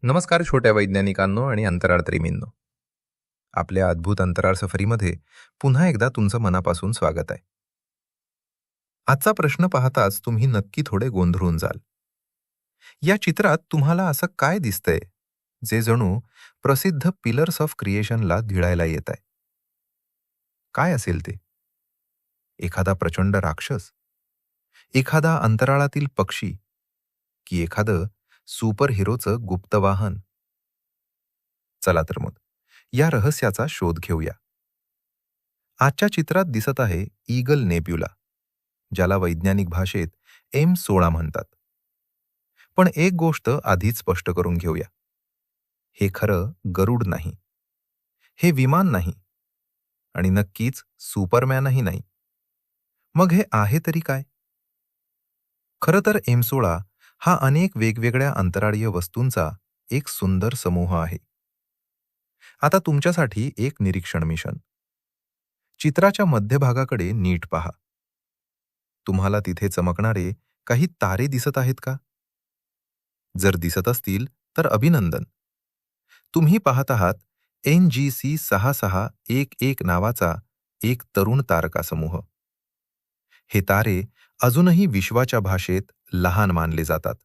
नमस्कार छोट्या वैज्ञानिकांनो आणि अंतराळप्रेमींनो. आपल्या अद्भुत अंतराळ सफरीमध्ये पुन्हा एकदा तुमचं मनापासून स्वागत आहे. आजचा प्रश्न पाहताच तुम्ही नक्की थोडे गोंधळून जाल. या चित्रात तुम्हाला असं काय दिसतंय जे जणू प्रसिद्ध पिलर्स ऑफ क्रिएशनला धिळायला येत आहे? काय असेल ते? एखादा प्रचंड राक्षस, एखादा अंतराळातील पक्षी, की एखादं सुपर हिरोचं गुप्त वाहन? चला तर मग या रहस्याचा शोध घेऊया. आजच्या चित्रात दिसत आहे ईगल नेब्युला, ज्याला वैज्ञानिक भाषेत M16 म्हणतात. पण एक गोष्ट आधीच स्पष्ट करून घेऊया. हे खरं गरुड नाही, हे विमान नाही, आणि नक्कीच सुपरमॅनही नाही. मग हे आहे तरी काय? खरं तर M16 हा अनेक वेगवेगळ्या अंतराळीय वस्तूंचा एक सुंदर समूह आहे. आता तुमच्यासाठी एक निरीक्षण मिशन. चित्राच्या मध्यभागाकडे नीट पहा. तुम्हाला तिथे चमकणारे काही तारे दिसत आहेत का? जर दिसत असतील तर अभिनंदन. तुम्ही पाहत आहात NGC 6611 नावाचा एक तरुण तारकासमूह. हे तारे अजूनही विश्वाच्या भाषेत लहान मानले जातात.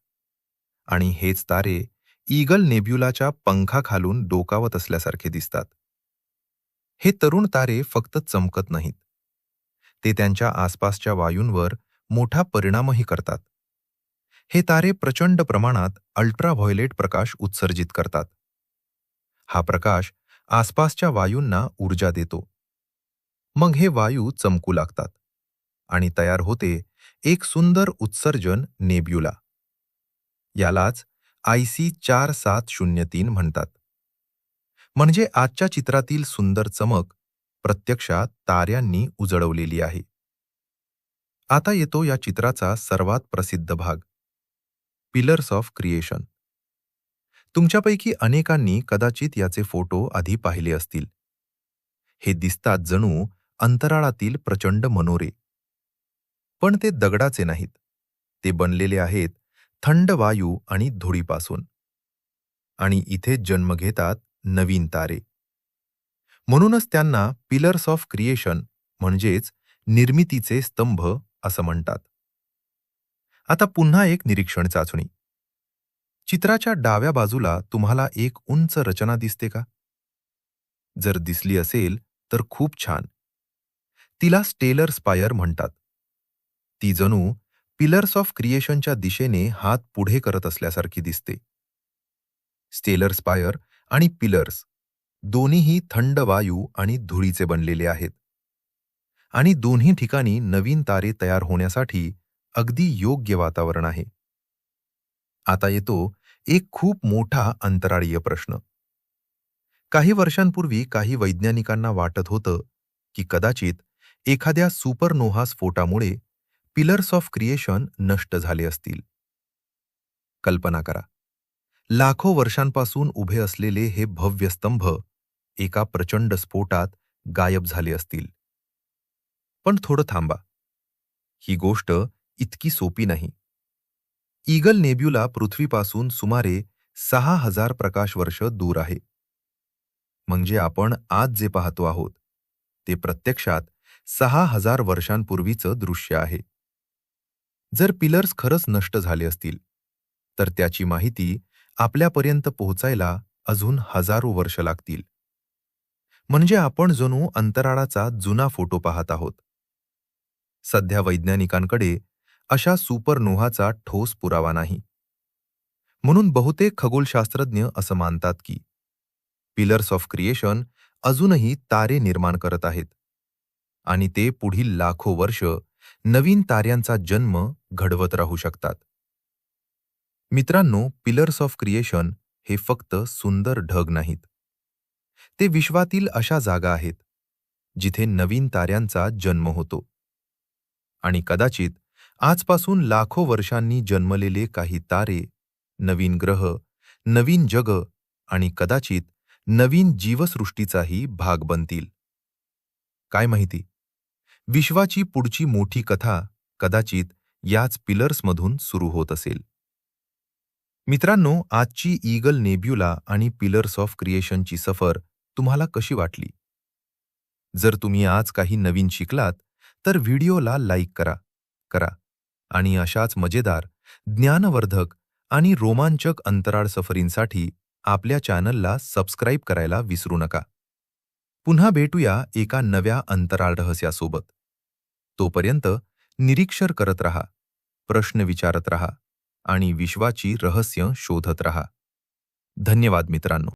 आणि हेच तारे ईगल नेब्युलाच्या पंखाखालून डोकावत असल्यासारखे दिसतात. हे तरुण तारे फक्त चमकत नाहीत, ते त्यांच्या आसपासच्या वायूंवर मोठा परिणामही करतात. हे तारे प्रचंड प्रमाणात अल्ट्राव्हायोलेट प्रकाश उत्सर्जित करतात. हा प्रकाश आसपासच्या वायूंना ऊर्जा देतो. मग हे वायू चमकू लागतात आणि तयार होते एक सुंदर उत्सर्जन नेब्युला. यालाच IC 4703 म्हणतात. म्हणजे आजच्या चित्रातील सुंदर चमक प्रत्यक्षात ताऱ्यांनी उजळवलेली आहे. आता येतो या चित्राचा सर्वात प्रसिद्ध भाग, पिलर्स ऑफ क्रिएशन. तुमच्यापैकी अनेकांनी कदाचित याचे फोटो आधी पाहिले असतील. हे दिसतात जणू अंतराळातील प्रचंड मनोरे. पण ते दगडाचे नाहीत, ते बनलेले आहेत थंड वायू आणि धुळीपासून. आणि इथे जन्म घेतात नवीन तारे. म्हणूनच त्यांना पिलर्स ऑफ क्रिएशन म्हणजेच निर्मितीचे स्तंभ असं म्हणतात. आता पुन्हा एक निरीक्षण चाचणी. चित्राच्या डाव्या बाजूला तुम्हाला एक उंच रचना दिसते का? जर दिसली असेल तर खूप छान. तिला स्टेलर स्पायर म्हणतात. ती जणू पिलर्स ऑफ क्रिएशनच्या दिशेने हात पुढे करत असल्यासारखी दिसते. स्टेलर स्पायर आणि पिलर्स दोन्हीही थंड वायू आणि धुळीचे बनलेले आहेत. आणि दोन्ही ठिकाणी नवीन तारे तयार होण्यासाठी अगदी योग्य वातावरण आहे. आता येतो एक खूप मोठा अंतराळीय प्रश्न. काही वर्षांपूर्वी काही वैज्ञानिकांना वाटत होतं की कदाचित एखाद्या सुपरनोव्हा स्फोटामुळे पिलर्स ऑफ क्रिएशन नष्ट झाले असतील. कल्पना करा, लाखो वर्षांपासून उभे असलेले हे भव्य स्तंभ एका प्रचंड स्फोटात गायब झाले असतील. पण थोडं थांबा, ही गोष्ट इतकी सोपी नाही. ईगल नेब्युला पृथ्वीपासून सुमारे 6000 प्रकाश वर्ष दूर आहे. म्हणजे आपण आज जे पाहतो आहोत ते प्रत्यक्षात 6000 वर्षांपूर्वीचं दृश्य आहे. जर पिलर्स खरंच नष्ट झाले असतील तर त्याची माहिती आपल्यापर्यंत पोहोचायला अजून हजारो वर्ष लागतील. म्हणजे आपण जणू अंतराळाचा जुना फोटो पाहत आहोत. सध्या वैज्ञानिकांकडे अशा सुपरनोव्हाचा ठोस पुरावा नाही. म्हणून बहुतेक खगोलशास्त्रज्ञ असं मानतात की पिलर्स ऑफ क्रिएशन अजूनही तारे निर्माण करत आहेत आणि ते पुढील लाखो वर्ष नवीन ताऱ्यांचा जन्म घडवत राहू शकतात. मित्रांनो, पिलर्स ऑफ क्रिएशन हे फक्त सुंदर ढग नाहीत. ते विश्वातील अशा जागा आहेत जिथे नवीन ताऱ्यांचा जन्म होतो. आणि कदाचित आजपासून लाखो वर्षांनी जन्मलेले काही तारे नवीन ग्रह, नवीन जग आणि कदाचित नवीन जीवसृष्टीचाही भाग बनतील. काय माहिती, विश्वाची पुढची मोठी कथा कदाचित याच पिलर्समधून सुरू होत असेल. मित्रांनो, आजची ईगल नेब्युला आणि पिलर्स ऑफ क्रिएशनची सफर तुम्हाला कशी वाटली? जर तुम्ही आज काही नवीन शिकलात, तर व्हिडिओला लाईक करा आणि अशाच मजेदार, ज्ञानवर्धक आणि रोमांचक अंतराळ सफरींसाठी आपल्या चॅनलला सबस्क्राईब करायला विसरू नका. पुन्हा भेटूया एका नव्या अंतराळ रहस्यासोबत. तोपर्यंत निरीक्षण करत रहा, प्रश्न विचारत रहा आणि विश्वाची रहस्य शोधत रहा. धन्यवाद मित्रांनो.